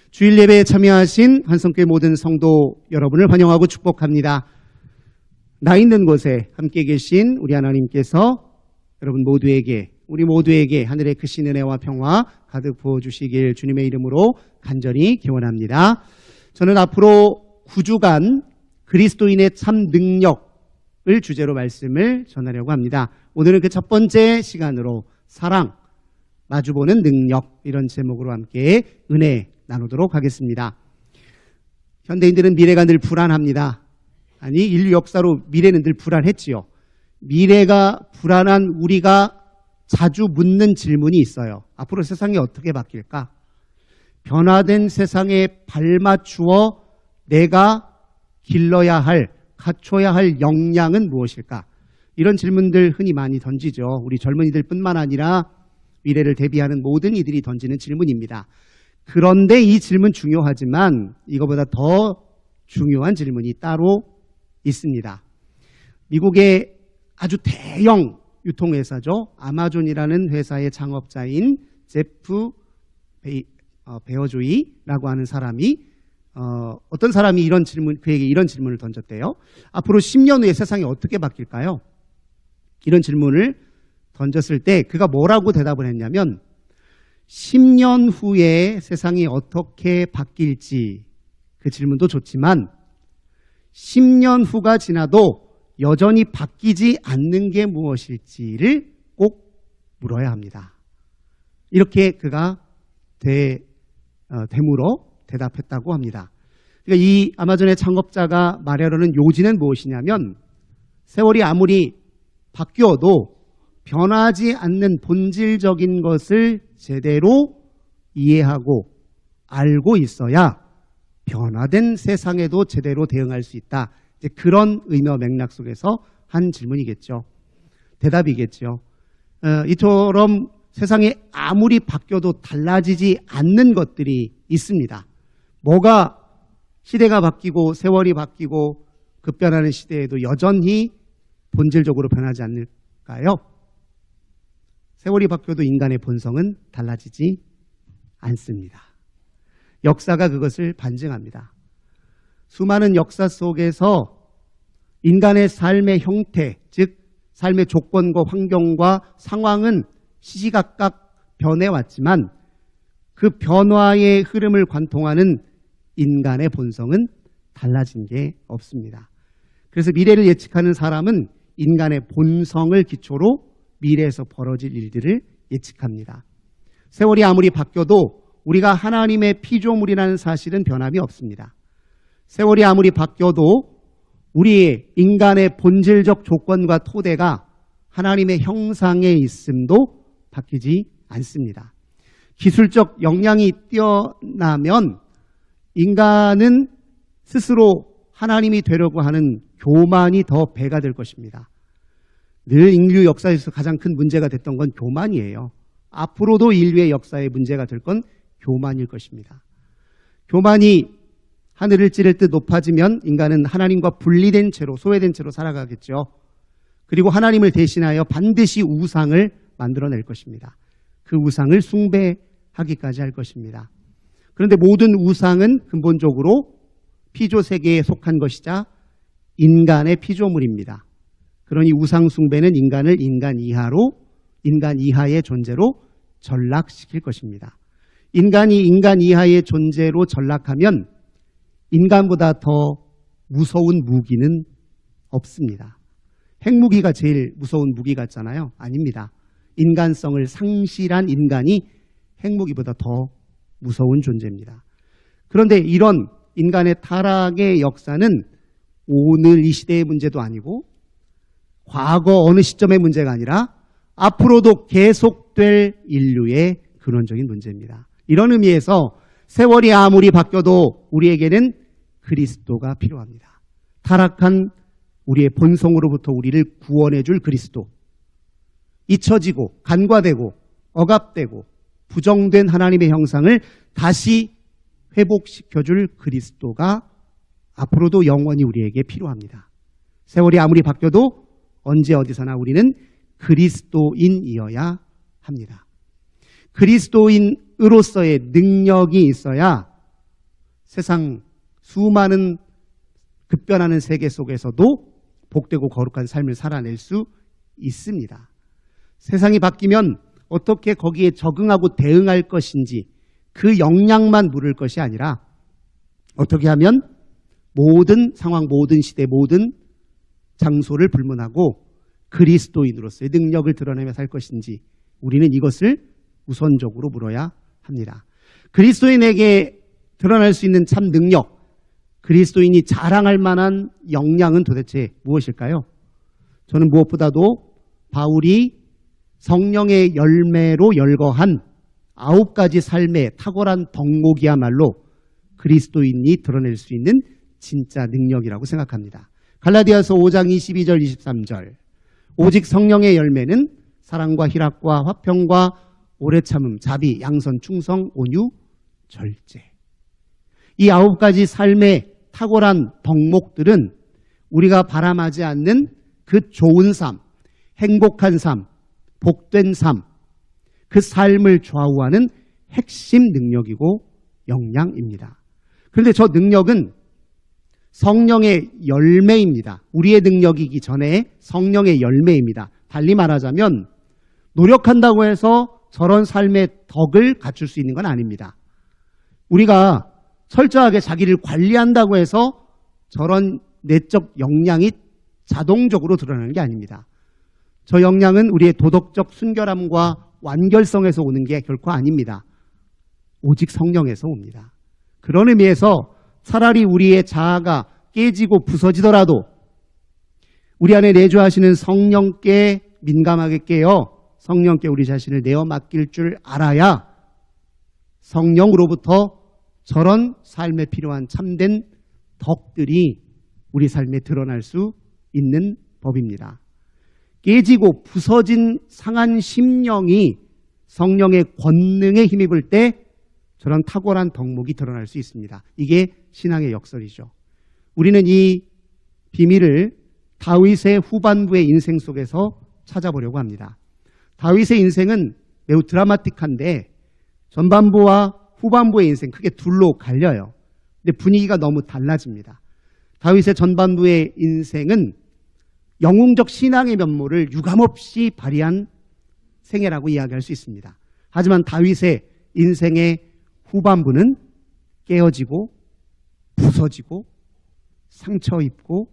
주일 예배에 참여하신 한성교회 모든 성도 여러분을 환영하고 축복합니다. 나 있는 곳에 함께 계신 우리 하나님께서 여러분 모두에게, 우리 모두에게 하늘의 크신 은혜와 평화 가득 부어주시길 주님의 이름으로 간절히 기원합니다. 저는 앞으로 9주간 그리스도인의 참 능력을 주제로 말씀을 전하려고 합니다. 오늘은 그 첫 번째 시간으로 사랑, 마주보는 능력, 이런 제목으로 함께 은혜 나누도록 하겠습니다. 현대인들은 미래가 늘 불안합니다. 아니, 인류 역사로 미래는 늘 불안했지요. 미래가 불안한 우리가 자주 묻는 질문이 있어요. 앞으로 세상이 어떻게 바뀔까? 변화된 세상에 발맞추어 내가 길러야 할, 갖춰야 할 역량은 무엇일까? 이런 질문들 흔히 많이 던지죠. 우리 젊은이들뿐만 아니라 미래를 대비하는 모든 이들이 던지는 질문입니다. 그런데 이 질문 중요하지만 이거보다 더 중요한 질문이 따로 있습니다. 미국의 아주 대형 유통회사죠. 아마존이라는 회사의 창업자인 제프 베어조이라고 하는 사람이 어떤 사람이 그에게 이런 질문을 던졌대요. 앞으로 10년 후에 세상이 어떻게 바뀔까요? 이런 질문을 던졌을 때 그가 뭐라고 대답을 했냐면 10년 후에 세상이 어떻게 바뀔지, 그 질문도 좋지만 10년 후가 지나도 여전히 바뀌지 않는 게 무엇일지를 꼭 물어야 합니다. 이렇게 그가 되물어 대답했다고 합니다. 그러니까 이 아마존의 창업자가 말하려는 요지는 무엇이냐면 세월이 아무리 바뀌어도 변하지 않는 본질적인 것을 제대로 이해하고 알고 있어야 변화된 세상에도 제대로 대응할 수 있다. 이제 그런 의미와 맥락 속에서 한 질문이겠죠. 대답이겠죠. 이처럼 세상에 아무리 바뀌어도 달라지지 않는 것들이 있습니다. 뭐가 시대가 바뀌고 세월이 바뀌고 급변하는 시대에도 여전히 본질적으로 변하지 않을까요? 세월이 바뀌어도 인간의 본성은 달라지지 않습니다. 역사가 그것을 반증합니다. 수많은 역사 속에서 인간의 삶의 형태, 즉 삶의 조건과 환경과 상황은 시시각각 변해왔지만 그 변화의 흐름을 관통하는 인간의 본성은 달라진 게 없습니다. 그래서 미래를 예측하는 사람은 인간의 본성을 기초로 미래에서 벌어질 일들을 예측합니다. 세월이 아무리 바뀌어도 우리가 하나님의 피조물이라는 사실은 변함이 없습니다. 세월이 아무리 바뀌어도 우리 인간의 본질적 조건과 토대가 하나님의 형상에 있음도 바뀌지 않습니다. 기술적 역량이 뛰어나면 인간은 스스로 하나님이 되려고 하는 교만이 더 배가 될 것입니다. 늘 인류 역사에서 가장 큰 문제가 됐던 건 교만이에요. 앞으로도 인류의 역사의 문제가 될 건 교만일 것입니다. 교만이 하늘을 찌를 듯 높아지면 인간은 하나님과 분리된 채로, 소외된 채로 살아가겠죠. 그리고 하나님을 대신하여 반드시 우상을 만들어낼 것입니다. 그 우상을 숭배하기까지 할 것입니다. 그런데 모든 우상은 근본적으로 피조 세계에 속한 것이자 인간의 피조물입니다. 그러니 우상 숭배는 인간을 인간 이하의 존재로 전락시킬 것입니다. 인간이 인간 이하의 존재로 전락하면 인간보다 더 무서운 무기는 없습니다. 핵무기가 제일 무서운 무기 같잖아요. 아닙니다. 인간성을 상실한 인간이 핵무기보다 더 무서운 존재입니다. 그런데 이런 인간의 타락의 역사는 오늘 이 시대의 문제도 아니고 과거 어느 시점의 문제가 아니라 앞으로도 계속될 인류의 근원적인 문제입니다. 이런 의미에서 세월이 아무리 바뀌어도 우리에게는 그리스도가 필요합니다. 타락한 우리의 본성으로부터 우리를 구원해 줄 그리스도. 잊혀지고 간과되고 억압되고 부정된 하나님의 형상을 다시 회복시켜 줄 그리스도가 앞으로도 영원히 우리에게 필요합니다. 세월이 아무리 바뀌어도 언제 어디서나 우리는 그리스도인이어야 합니다. 그리스도인으로서의 능력이 있어야 세상 수많은 급변하는 세계 속에서도 복되고 거룩한 삶을 살아낼 수 있습니다. 세상이 바뀌면 어떻게 거기에 적응하고 대응할 것인지 그 역량만 물을 것이 아니라 어떻게 하면 모든 상황, 모든 시대, 모든 장소를 불문하고 그리스도인으로서의 능력을 드러내며 살 것인지 우리는 이것을 우선적으로 물어야 합니다. 그리스도인에게 드러날 수 있는 참 능력, 그리스도인이 자랑할 만한 역량은 도대체 무엇일까요? 저는 무엇보다도 바울이 성령의 열매로 열거한 9가지 삶의 탁월한 덕목이야말로 그리스도인이 드러낼 수 있는 진짜 능력이라고 생각합니다. 갈라디아서 5장 22절 23절 오직 성령의 열매는 사랑과 희락과 화평과 오래 참음, 자비, 양선, 충성, 온유, 절제. 이 9가지 삶의 탁월한 덕목들은 우리가 바람하지 않는 그 좋은 삶, 행복한 삶, 복된 삶, 그 삶을 좌우하는 핵심 능력이고 역량입니다. 그런데 저 능력은 성령의 열매입니다. 우리의 능력이기 전에 성령의 열매입니다. 달리 말하자면 노력한다고 해서 저런 삶의 덕을 갖출 수 있는 건 아닙니다. 우리가 철저하게 자기를 관리한다고 해서 저런 내적 역량이 자동적으로 드러나는 게 아닙니다. 저 역량은 우리의 도덕적 순결함과 완결성에서 오는 게 결코 아닙니다. 오직 성령에서 옵니다. 그런 의미에서 차라리 우리의 자아가 깨지고 부서지더라도 우리 안에 내주하시는 성령께 민감하게 깨어 성령께 우리 자신을 내어 맡길 줄 알아야 성령으로부터 저런 삶에 필요한 참된 덕들이 우리 삶에 드러날 수 있는 법입니다. 깨지고 부서진 상한 심령이 성령의 권능에 힘입을 때 저런 탁월한 덕목이 드러날 수 있습니다. 이게 신앙의 역설이죠. 우리는 이 비밀을 다윗의 후반부의 인생 속에서 찾아보려고 합니다. 다윗의 인생은 매우 드라마틱한데 전반부와 후반부의 인생 크게 둘로 갈려요. 근데 분위기가 너무 달라집니다. 다윗의 전반부의 인생은 영웅적 신앙의 면모를 유감없이 발휘한 생애라고 이야기할 수 있습니다. 하지만 다윗의 인생의 후반부는 깨어지고 부서지고 상처 입고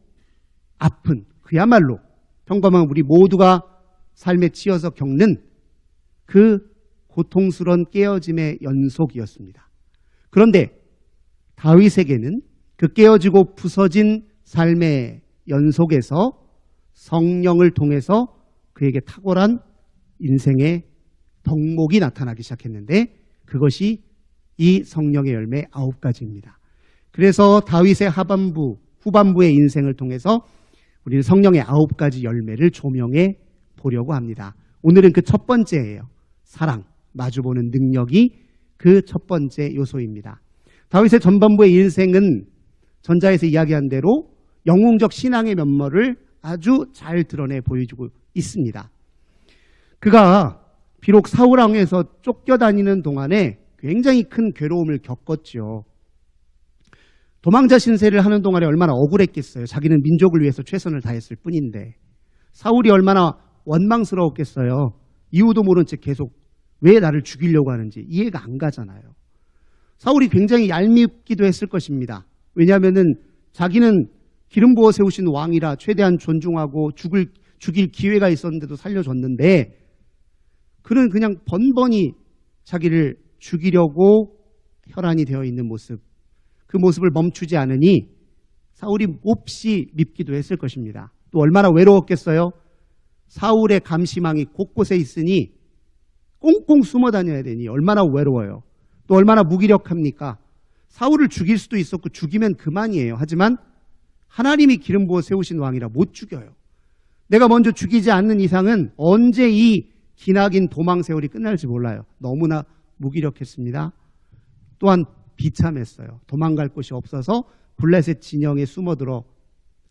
아픈 그야말로 평범한 우리 모두가 삶에 치여서 겪는 그 고통스러운 깨어짐의 연속이었습니다. 그런데 다윗에게는 그 깨어지고 부서진 삶의 연속에서 성령을 통해서 그에게 탁월한 인생의 덕목이 나타나기 시작했는데 그것이 이 성령의 열매 9가지입니다. 그래서 다윗의 후반부의 인생을 통해서 우리는 성령의 9가지 열매를 조명해 보려고 합니다. 오늘은 그 첫 번째예요. 사랑, 마주보는 능력이 그 첫 번째 요소입니다. 다윗의 전반부의 인생은 전자에서 이야기한 대로 영웅적 신앙의 면모를 아주 잘 드러내 보여주고 있습니다. 그가 비록 사울 왕에서 쫓겨다니는 동안에 굉장히 큰 괴로움을 겪었죠. 도망자 신세를 하는 동안에 얼마나 억울했겠어요. 자기는 민족을 위해서 최선을 다했을 뿐인데. 사울이 얼마나 원망스러웠겠어요. 이유도 모른 채 계속 왜 나를 죽이려고 하는지 이해가 안 가잖아요. 사울이 굉장히 얄밉기도 했을 것입니다. 왜냐하면 자기는 기름 부어 세우신 왕이라 최대한 존중하고 죽일 기회가 있었는데도 살려줬는데 그는 그냥 번번이 자기를 죽이려고 혈안이 되어 있는 모습, 그 모습을 멈추지 않으니 사울이 몹시 밉기도 했을 것입니다. 또 얼마나 외로웠겠어요? 사울의 감시망이 곳곳에 있으니 꽁꽁 숨어 다녀야 되니 얼마나 외로워요. 또 얼마나 무기력합니까? 사울을 죽일 수도 있었고 죽이면 그만이에요. 하지만 하나님이 기름 부어 세우신 왕이라 못 죽여요. 내가 먼저 죽이지 않는 이상은 언제 이 기나긴 도망 세월이 끝날지 몰라요. 너무나 무기력했습니다. 또한 비참했어요. 도망갈 곳이 없어서 블레셋 진영에 숨어들어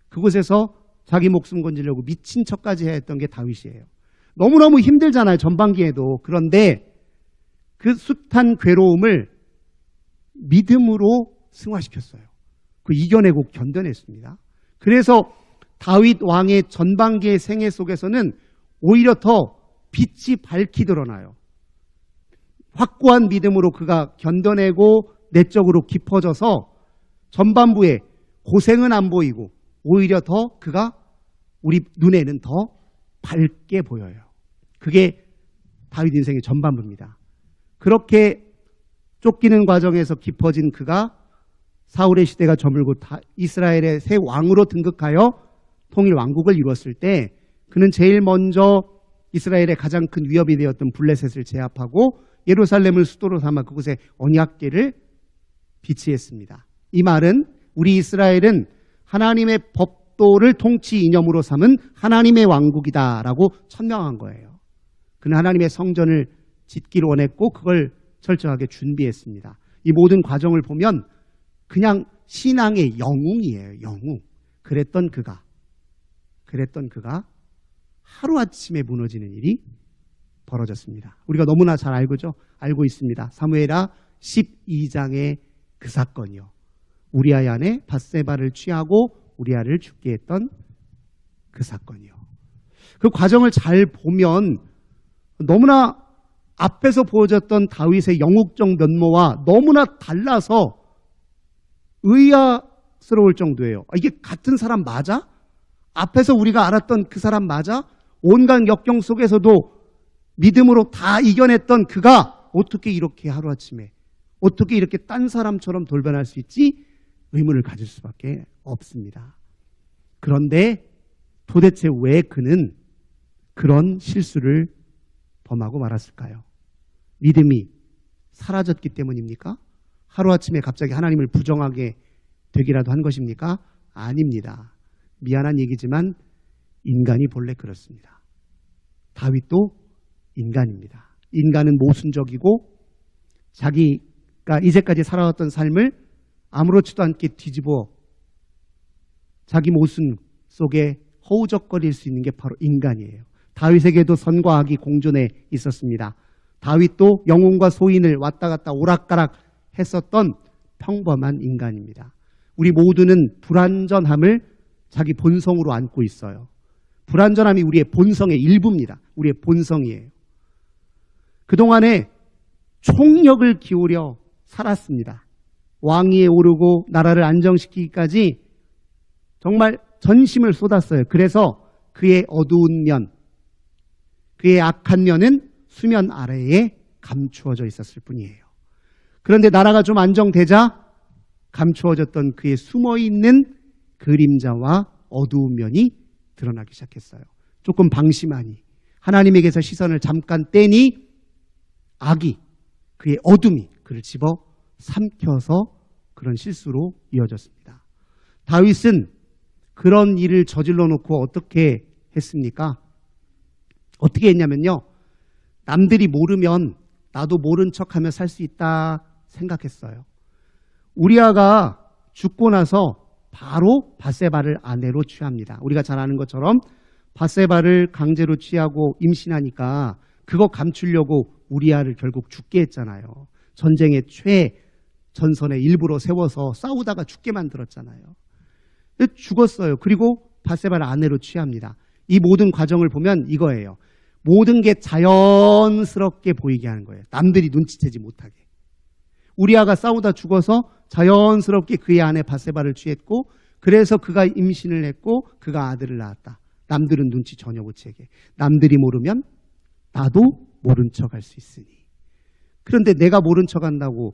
그곳에서 자기 목숨 건지려고 미친 척까지 했던 게 다윗이에요. 너무너무 힘들잖아요. 전반기에도. 그런데 그 숱한 괴로움을 믿음으로 승화시켰어요. 그 이겨내고 견뎌냈습니다. 그래서 다윗 왕의 전반기의 생애 속에서는 오히려 더 빛이 밝히 드러나요. 확고한 믿음으로 그가 견뎌내고 내적으로 깊어져서 전반부에 고생은 안 보이고 오히려 더 그가 우리 눈에는 더 밝게 보여요. 그게 다윗 인생의 전반부입니다. 그렇게 쫓기는 과정에서 깊어진 그가 사울의 시대가 저물고 이스라엘의 새 왕으로 등극하여 통일 왕국을 이루었을 때 그는 제일 먼저 이스라엘의 가장 큰 위협이 되었던 블레셋을 제압하고 예루살렘을 수도로 삼아 그곳에 언약궤를 비치했습니다. 이 말은 우리 이스라엘은 하나님의 법도를 통치 이념으로 삼은 하나님의 왕국이다라고 천명한 거예요. 그는 하나님의 성전을 짓기를 원했고 그걸 철저하게 준비했습니다. 이 모든 과정을 보면 그냥 신앙의 영웅이에요. 영웅. 그랬던 그가 하루아침에 무너지는 일이 벌어졌습니다. 우리가 너무나 잘 알고 있습니다. 사무엘하 12장의 그 사건이요. 우리아의 아내 밧세바를 취하고 우리아를 죽게 했던 그 사건이요. 그 과정을 잘 보면 너무나 앞에서 보여줬던 다윗의 영웅적 면모와 너무나 달라서 의아스러울 정도예요. 이게 같은 사람 맞아? 앞에서 우리가 알았던 그 사람 맞아? 온갖 역경 속에서도 믿음으로 다 이겨냈던 그가 어떻게 이렇게 하루아침에 어떻게 이렇게 딴 사람처럼 돌변할 수 있지? 의문을 가질 수밖에 없습니다. 그런데 도대체 왜 그는 그런 실수를 범하고 말았을까요? 믿음이 사라졌기 때문입니까? 하루아침에 갑자기 하나님을 부정하게 되기라도 한 것입니까? 아닙니다. 미안한 얘기지만 인간이 본래 그렇습니다. 다윗도 인간입니다. 인간은 모순적이고 자기가 이제까지 살아왔던 삶을 아무렇지도 않게 뒤집어 자기 모순 속에 허우적거릴 수 있는 게 바로 인간이에요. 다윗에게도 선과 악이 공존해 있었습니다. 다윗도 영혼과 소인을 왔다 갔다 오락가락 했었던 평범한 인간입니다. 우리 모두는 불완전함을 자기 본성으로 안고 있어요. 불완전함이 우리의 본성의 일부입니다. 우리의 본성이에요. 그동안에 총력을 기울여 살았습니다. 왕위에 오르고 나라를 안정시키기까지 정말 전심을 쏟았어요. 그래서 그의 어두운 면, 그의 악한 면은 수면 아래에 감추어져 있었을 뿐이에요. 그런데 나라가 좀 안정되자 감추어졌던 그의 숨어있는 그림자와 어두운 면이 드러나기 시작했어요. 조금 방심하니 하나님에게서 시선을 잠깐 떼니 악이 그의 어둠이 그를 집어 삼켜서 그런 실수로 이어졌습니다. 다윗은 그런 일을 저질러 놓고 어떻게 했습니까? 어떻게 했냐면요. 남들이 모르면 나도 모른 척하며 살 수 있다 생각했어요. 우리아가 죽고 나서 바로 밧세바를 아내로 취합니다. 우리가 잘 아는 것처럼 밧세바를 강제로 취하고 임신하니까 그거 감추려고 우리아를 결국 죽게 했잖아요. 전쟁의 최전선에 일부러 세워서 싸우다가 죽게 만들었잖아요. 죽었어요. 그리고 밧세바를 아내로 취합니다. 이 모든 과정을 보면 이거예요. 모든 게 자연스럽게 보이게 하는 거예요. 남들이 눈치채지 못하게. 우리아가 싸우다 죽어서 자연스럽게 그의 아내 밧세바를 취했고 그래서 그가 임신을 했고 그가 아들을 낳았다. 남들은 눈치 전혀 못 채게. 남들이 모르면 나도 모른 척할 수 있으니. 그런데 내가 모른 척한다고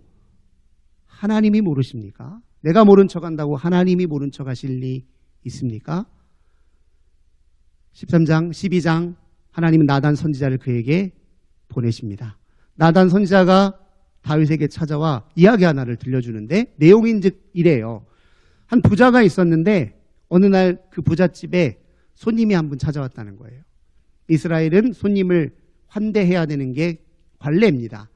하나님이 모르십니까? 내가 모른 척한다고 하나님이 모른 척하실 리 있습니까? 13장, 12장 하나님은 나단 선지자를 그에게 보내십니다. 나단 선지자가 다윗에게 찾아와 이야기 하나를 들려주는데 내용인즉 이래요. 한 부자가 있었는데 어느 날 그 부잣집에 손님이 한 분 찾아왔다는 거예요. 이스라엘은 손님을 환대해야 되는 게 관례입니다.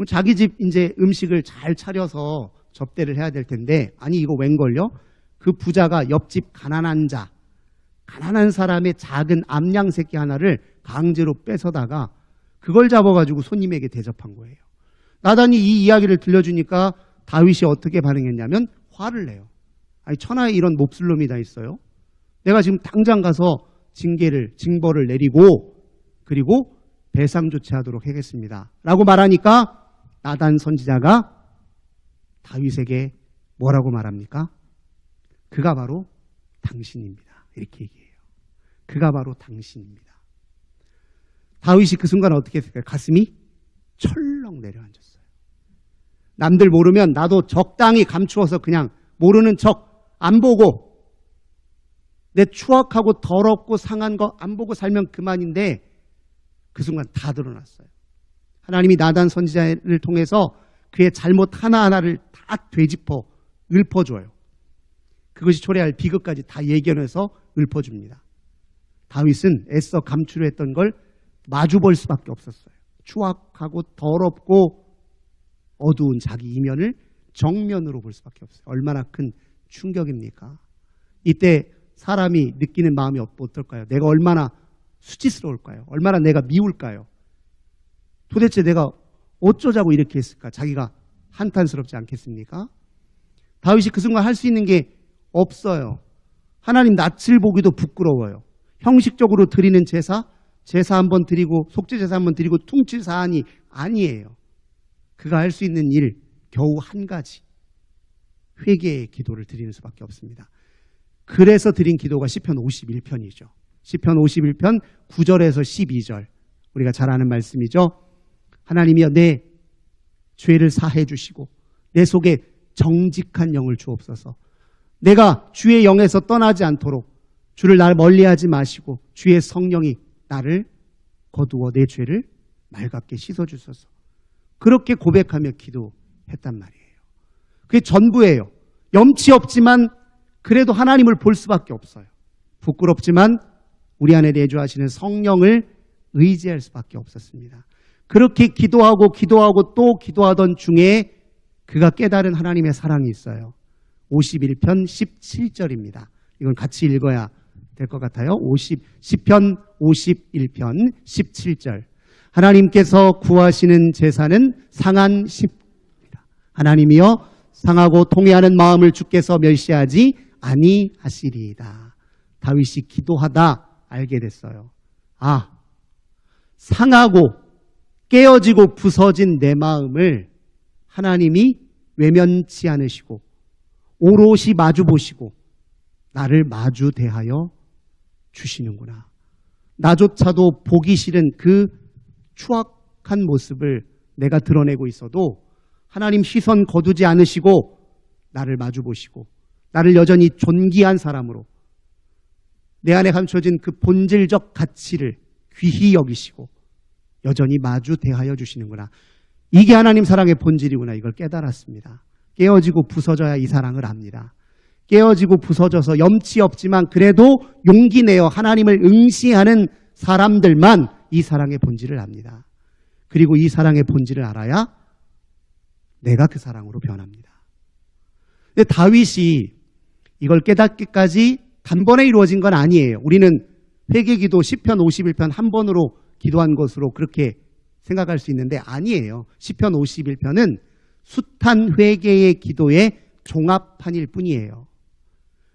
자기 집 이제 음식을 잘 차려서 접대를 해야 될 텐데 아니 이거 웬걸요? 그 부자가 옆집 가난한 사람의 작은 암양 새끼 하나를 강제로 뺏어다가 그걸 잡아가지고 손님에게 대접한 거예요. 나단이 이 이야기를 들려주니까 다윗이 어떻게 반응했냐면 화를 내요. 아니 천하에 이런 몹쓸 놈이 다 있어요. 내가 지금 당장 가서 징벌을 내리고 그리고 배상 조치하도록 하겠습니다. 라고 말하니까 나단 선지자가 다윗에게 뭐라고 말합니까? 그가 바로 당신입니다. 이렇게 얘기해요. 그가 바로 당신입니다. 다윗이 그 순간 어떻게 했을까요? 가슴이 철렁 내려앉았어요. 남들 모르면 나도 적당히 감추어서 그냥 모르는 척 안 보고 내 추악하고 더럽고 상한 거 안 보고 살면 그만인데 그 순간 다 드러났어요. 하나님이 나단 선지자를 통해서 그의 잘못 하나하나를 다 되짚어 읊어줘요. 그것이 초래할 비극까지 다 예견해서 읊어줍니다. 다윗은 애써 감추려 했던 걸 마주볼 수밖에 없었어요. 추악하고 더럽고 어두운 자기 이면을 정면으로 볼 수밖에 없어요. 얼마나 큰 충격입니까? 이때 사람이 느끼는 마음이 어떨까요? 내가 얼마나 수치스러울까요? 얼마나 내가 미울까요? 도대체 내가 어쩌자고 이렇게 했을까? 자기가 한탄스럽지 않겠습니까? 다윗이 그 순간 할 수 있는 게 없어요. 하나님 낯을 보기도 부끄러워요. 형식적으로 드리는 제사 한번 드리고 속죄제사 한번 드리고 퉁칠 사안이 아니에요. 그가 할 수 있는 일 겨우 한 가지. 회개의 기도를 드리는 수밖에 없습니다. 그래서 드린 기도가 시편 51편이죠. 시편 51편 9절에서 12절. 우리가 잘 아는 말씀이죠. 하나님이여 내 죄를 사해 주시고 내 속에 정직한 영을 주옵소서. 내가 주의 영에서 떠나지 않도록 주를 날 멀리하지 마시고 주의 성령이 나를 거두어 내 죄를 맑게 씻어주소서. 그렇게 고백하며 기도했단 말이에요. 그게 전부예요. 염치 없지만 그래도 하나님을 볼 수밖에 없어요. 부끄럽지만 우리 안에 내주하시는 성령을 의지할 수밖에 없었습니다. 그렇게 기도하고 또 기도하던 중에 그가 깨달은 하나님의 사랑이 있어요. 51편 17절입니다. 이건 같이 읽어야 될 것 같아요. 시편 51편 17절. 하나님께서 구하시는 제사는 상한 심입니다. 하나님이여 상하고 통회하는 마음을 주께서 멸시하지 아니하시리이다. 다윗이 기도하다 알게 됐어요. 상하고 깨어지고 부서진 내 마음을 하나님이 외면치 않으시고 오롯이 마주보시고 나를 마주 대하여 주시는구나. 나조차도 보기 싫은 그 추악한 모습을 내가 드러내고 있어도 하나님 시선 거두지 않으시고 나를 마주보시고 나를 여전히 존귀한 사람으로 내 안에 감춰진 그 본질적 가치를 귀히 여기시고 여전히 마주 대하여 주시는구나. 이게 하나님 사랑의 본질이구나. 이걸 깨달았습니다. 깨어지고 부서져야 이 사랑을 압니다. 깨어지고 부서져서 염치 없지만 그래도 용기 내어 하나님을 응시하는 사람들만 이 사랑의 본질을 압니다. 그리고 이 사랑의 본질을 알아야 내가 그 사랑으로 변합니다. 근데 다윗이 이걸 깨닫기까지 단번에 이루어진 건 아니에요. 우리는 회개기도 시편 51편 한 번으로 기도한 것으로 그렇게 생각할 수 있는데 아니에요. 시편 51편은 숱한 회개의 기도의 종합판일 뿐이에요.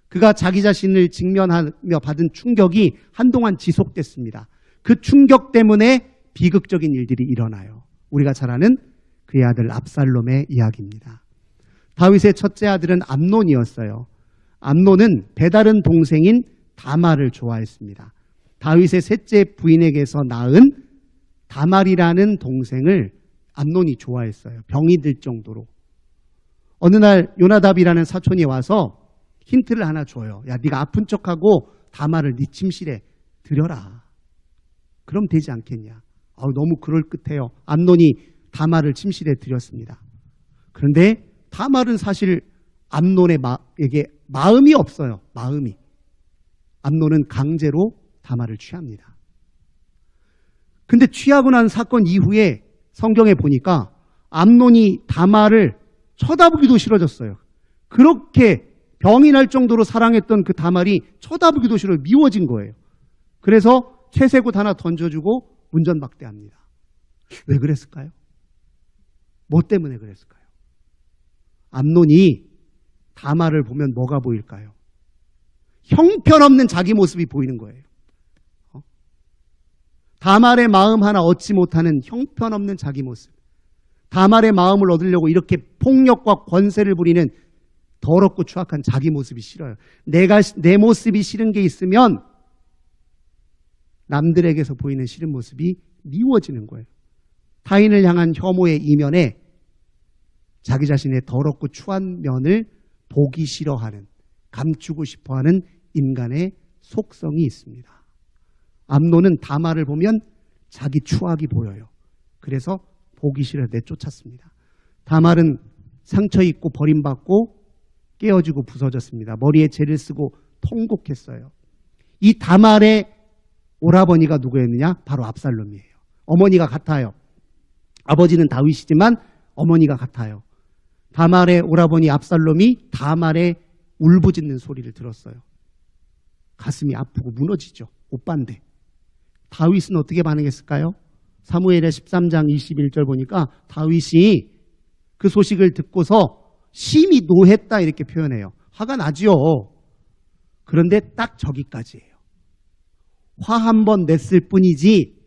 그가 자기 자신을 직면하며 받은 충격이 한동안 지속됐습니다. 그 충격 때문에 비극적인 일들이 일어나요. 우리가 잘 아는 그의 아들 압살롬의 이야기입니다. 다윗의 첫째 아들은 암논이었어요. 암논은 배다른 동생인 다말을 좋아했습니다. 다윗의 셋째 부인에게서 낳은 다말이라는 동생을 암논이 좋아했어요. 병이 들 정도로. 어느 날 요나답이라는 사촌이 와서 힌트를 하나 줘요. 야, 네가 아픈 척하고 다말을 네 침실에 들여라. 그럼 되지 않겠냐. 너무 그럴듯해요. 암논이 다말을 침실에 들였습니다. 그런데 다말은 사실 암논에게 마음이 없어요. 마음이. 암논은 강제로 다말을 취합니다. 근데 취하고 난 사건 이후에 성경에 보니까 암논이 다말을 쳐다보기도 싫어졌어요. 그렇게 병이 날 정도로 사랑했던 그 다말이 쳐다보기도 싫어 미워진 거예요. 그래서 채색옷 하나 던져주고 운전박대합니다. 왜 그랬을까요? 뭐 때문에 그랬을까요? 암논이 다말을 보면 뭐가 보일까요? 형편없는 자기 모습이 보이는 거예요. 다말의 마음 하나 얻지 못하는 형편없는 자기 모습. 다말의 마음을 얻으려고 이렇게 폭력과 권세를 부리는 더럽고 추악한 자기 모습이 싫어요. 내 모습이 싫은 게 있으면 남들에게서 보이는 싫은 모습이 미워지는 거예요. 타인을 향한 혐오의 이면에 자기 자신의 더럽고 추한 면을 보기 싫어하는, 감추고 싶어하는 인간의 속성이 있습니다. 암논은 다말을 보면 자기 추악이 보여요. 그래서 보기 싫어 내쫓았습니다. 다말은 상처 입고 버림받고 깨어지고 부서졌습니다. 머리에 재를 쓰고 통곡했어요. 이 다말의 오라버니가 누구였느냐? 바로 압살롬이에요. 어머니가 같아요. 아버지는 다윗이지만 어머니가 같아요. 다말의 오라버니 압살롬이 다말의 울부짖는 소리를 들었어요. 가슴이 아프고 무너지죠. 오빠인데. 다윗은 어떻게 반응했을까요? 사무엘의 13장 21절 보니까 다윗이 그 소식을 듣고서 심히 노했다 이렇게 표현해요. 화가 나지요. 그런데 딱 저기까지예요. 화 한 번 냈을 뿐이지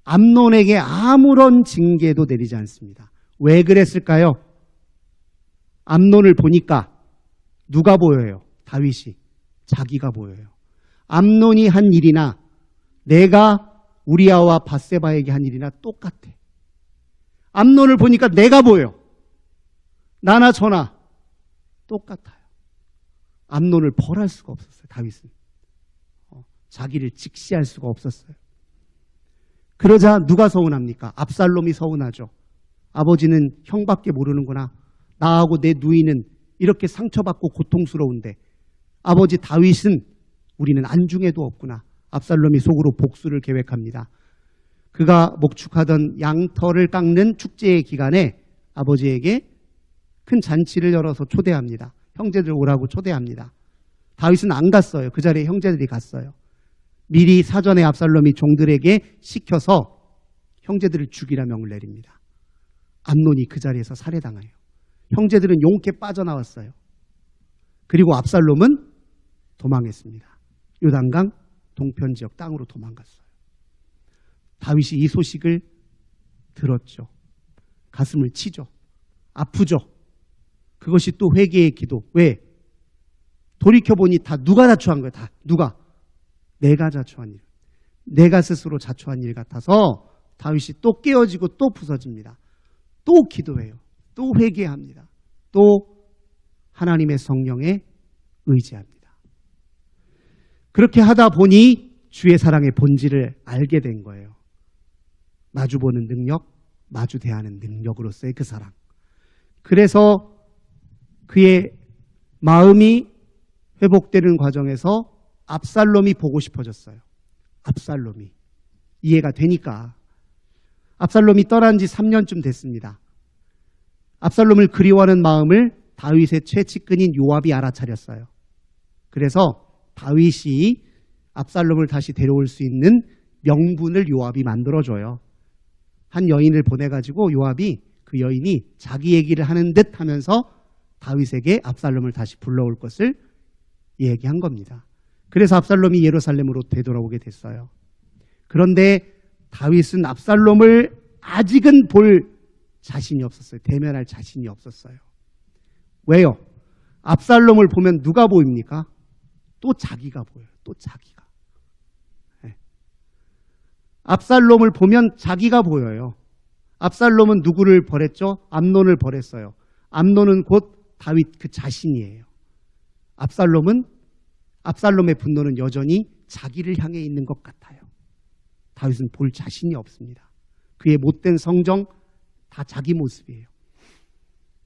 암논에게 아무런 징계도 내리지 않습니다. 왜 그랬을까요? 암논을 보니까 누가 보여요? 다윗이. 자기가 보여요. 암논이 한 일이나 내가 우리아와 밧세바에게 한 일이나 똑같아. 암논을 보니까 내가 보여. 나나 저나 똑같아요. 암논을 벌할 수가 없었어요. 다윗은. 자기를 직시할 수가 없었어요. 그러자 누가 서운합니까? 압살롬이 서운하죠. 아버지는 형밖에 모르는구나. 나하고 내 누이는 이렇게 상처받고 고통스러운데 아버지 다윗은 우리는 안중에도 없구나. 압살롬이 속으로 복수를 계획합니다. 그가 목축하던 양털을 깎는 축제의 기간에 아버지에게 큰 잔치를 열어서 초대합니다. 형제들 오라고 초대합니다. 다윗은 안 갔어요. 그 자리에 형제들이 갔어요. 미리 사전에 압살롬이 종들에게 시켜서 형제들을 죽이라 명을 내립니다. 암논이 그 자리에서 살해당해요. 형제들은 용케 빠져나왔어요. 그리고 압살롬은 도망했습니다. 요단강 동편 지역 땅으로 도망갔어요. 다윗이 이 소식을 들었죠. 가슴을 치죠. 아프죠. 그것이 또 회개의 기도. 왜? 돌이켜보니 다 누가 자초한 거예요. 다 누가? 내가 자초한 일. 내가 스스로 자초한 일 같아서 다윗이 또 깨어지고 또 부서집니다. 또 기도해요. 또 회개합니다. 또 하나님의 성령에 의지합니다. 그렇게 하다 보니 주의 사랑의 본질을 알게 된 거예요. 마주보는 능력, 마주 대하는 능력으로서의 그 사랑. 그래서 그의 마음이 회복되는 과정에서 압살롬이 보고 싶어졌어요. 압살롬이. 이해가 되니까. 압살롬이 떠난 지 3년쯤 됐습니다. 압살롬을 그리워하는 마음을 다윗의 최측근인 요압이 알아차렸어요. 그래서 다윗이 압살롬을 다시 데려올 수 있는 명분을 요압이 만들어줘요. 한 여인을 보내가지고 요압이 그 여인이 자기 얘기를 하는 듯 하면서 다윗에게 압살롬을 다시 불러올 것을 얘기한 겁니다. 그래서 압살롬이 예루살렘으로 되돌아오게 됐어요. 그런데 다윗은 압살롬을 아직은 볼 자신이 없었어요. 대면할 자신이 없었어요. 왜요? 압살롬을 보면 누가 보입니까? 또 자기가 보여요. 또 자기가. 네. 압살롬을 보면 자기가 보여요. 압살롬은 누구를 벌했죠? 암논을 벌했어요. 암논은 곧 다윗 그 자신이에요. 압살롬의 분노는 여전히 자기를 향해 있는 것 같아요. 다윗은 볼 자신이 없습니다. 그의 못된 성정 다 자기 모습이에요.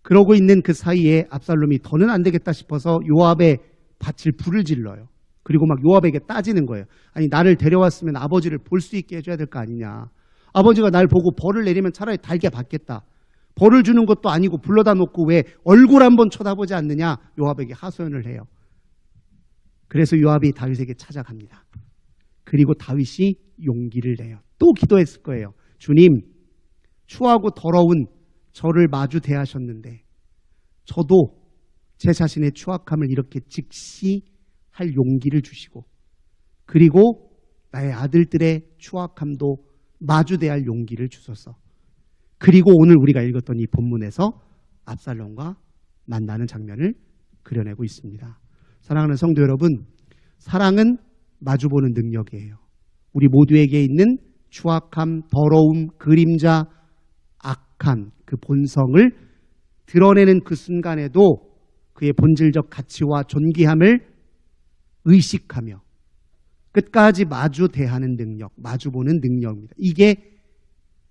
그러고 있는 그 사이에 압살롬이 더는 안 되겠다 싶어서 요압의 밭을 불을 질러요. 그리고 막 요압에게 따지는 거예요. 아니 나를 데려왔으면 아버지를 볼 수 있게 해줘야 될 거 아니냐. 아버지가 날 보고 벌을 내리면 차라리 달게 받겠다. 벌을 주는 것도 아니고 불러다 놓고 왜 얼굴 한번 쳐다보지 않느냐. 요압에게 하소연을 해요. 그래서 요압이 다윗에게 찾아갑니다. 그리고 다윗이 용기를 내요. 또 기도했을 거예요. 주님, 추하고 더러운 저를 마주 대하셨는데 저도 제 자신의 추악함을 이렇게 직시할 용기를 주시고, 그리고 나의 아들들의 추악함도 마주대할 용기를 주소서. 그리고 오늘 우리가 읽었던 이 본문에서 압살롬과 만나는 장면을 그려내고 있습니다. 사랑하는 성도 여러분, 사랑은 마주보는 능력이에요. 우리 모두에게 있는 추악함, 더러움, 그림자, 악한 그 본성을 드러내는 그 순간에도 그의 본질적 가치와 존귀함을 의식하며 끝까지 마주 대하는 능력, 마주보는 능력입니다. 이게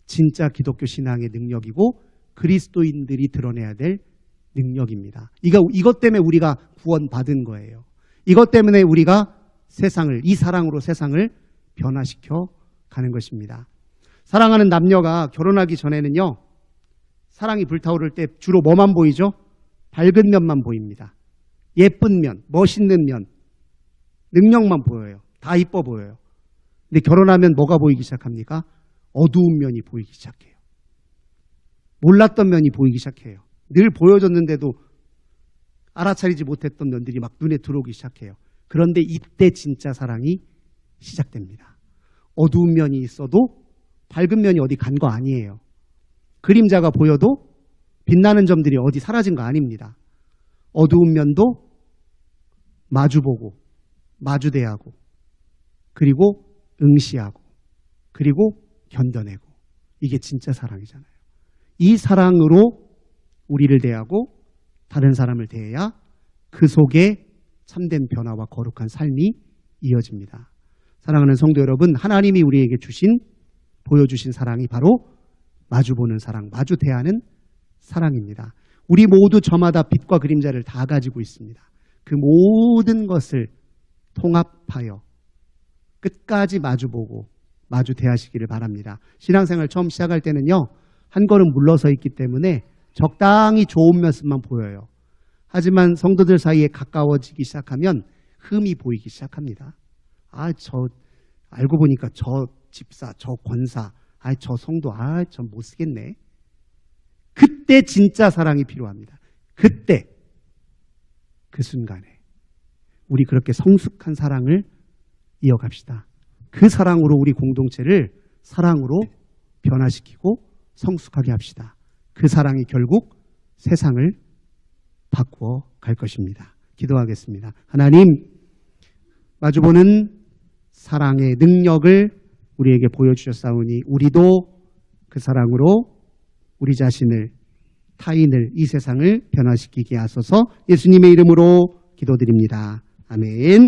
진짜 기독교 신앙의 능력이고 그리스도인들이 드러내야 될 능력입니다. 이것 때문에 우리가 구원받은 거예요. 이것 때문에 우리가 세상을, 이 사랑으로 세상을 변화시켜 가는 것입니다. 사랑하는 남녀가 결혼하기 전에는요, 사랑이 불타오를 때 주로 뭐만 보이죠? 밝은 면만 보입니다. 예쁜 면, 멋있는 면, 능력만 보여요. 다 이뻐 보여요. 근데 결혼하면 뭐가 보이기 시작합니까? 어두운 면이 보이기 시작해요. 몰랐던 면이 보이기 시작해요. 늘 보여줬는데도 알아차리지 못했던 면들이 막 눈에 들어오기 시작해요. 그런데 이때 진짜 사랑이 시작됩니다. 어두운 면이 있어도 밝은 면이 어디 간 거 아니에요. 그림자가 보여도 빛나는 점들이 어디 사라진 거 아닙니다. 어두운 면도 마주보고 마주대하고 그리고 응시하고 그리고 견뎌내고, 이게 진짜 사랑이잖아요. 이 사랑으로 우리를 대하고 다른 사람을 대해야 그 속에 참된 변화와 거룩한 삶이 이어집니다. 사랑하는 성도 여러분, 하나님이 우리에게 보여주신 사랑이 바로 마주보는 사랑, 마주 대하는 사랑입니다. 우리 모두 저마다 빛과 그림자를 다 가지고 있습니다. 그 모든 것을 통합하여 끝까지 마주보고 마주 대하시기를 바랍니다. 신앙생활 처음 시작할 때는요, 한 걸음 물러서 있기 때문에 적당히 좋은 모습만 보여요. 하지만 성도들 사이에 가까워지기 시작하면 흠이 보이기 시작합니다. 알고 보니까 저 집사, 저 권사, 저 성도, 전 못 쓰겠네. 그때 진짜 사랑이 필요합니다. 그때, 그 순간에 우리 그렇게 성숙한 사랑을 이어갑시다. 그 사랑으로 우리 공동체를 사랑으로 변화시키고 성숙하게 합시다. 그 사랑이 결국 세상을 바꾸어 갈 것입니다. 기도하겠습니다. 하나님, 마주보는 사랑의 능력을 우리에게 보여주셨사오니 우리도 그 사랑으로 우리 자신을, 타인을, 이 세상을 변화시키게 하소서. 예수님의 이름으로 기도드립니다. 아멘.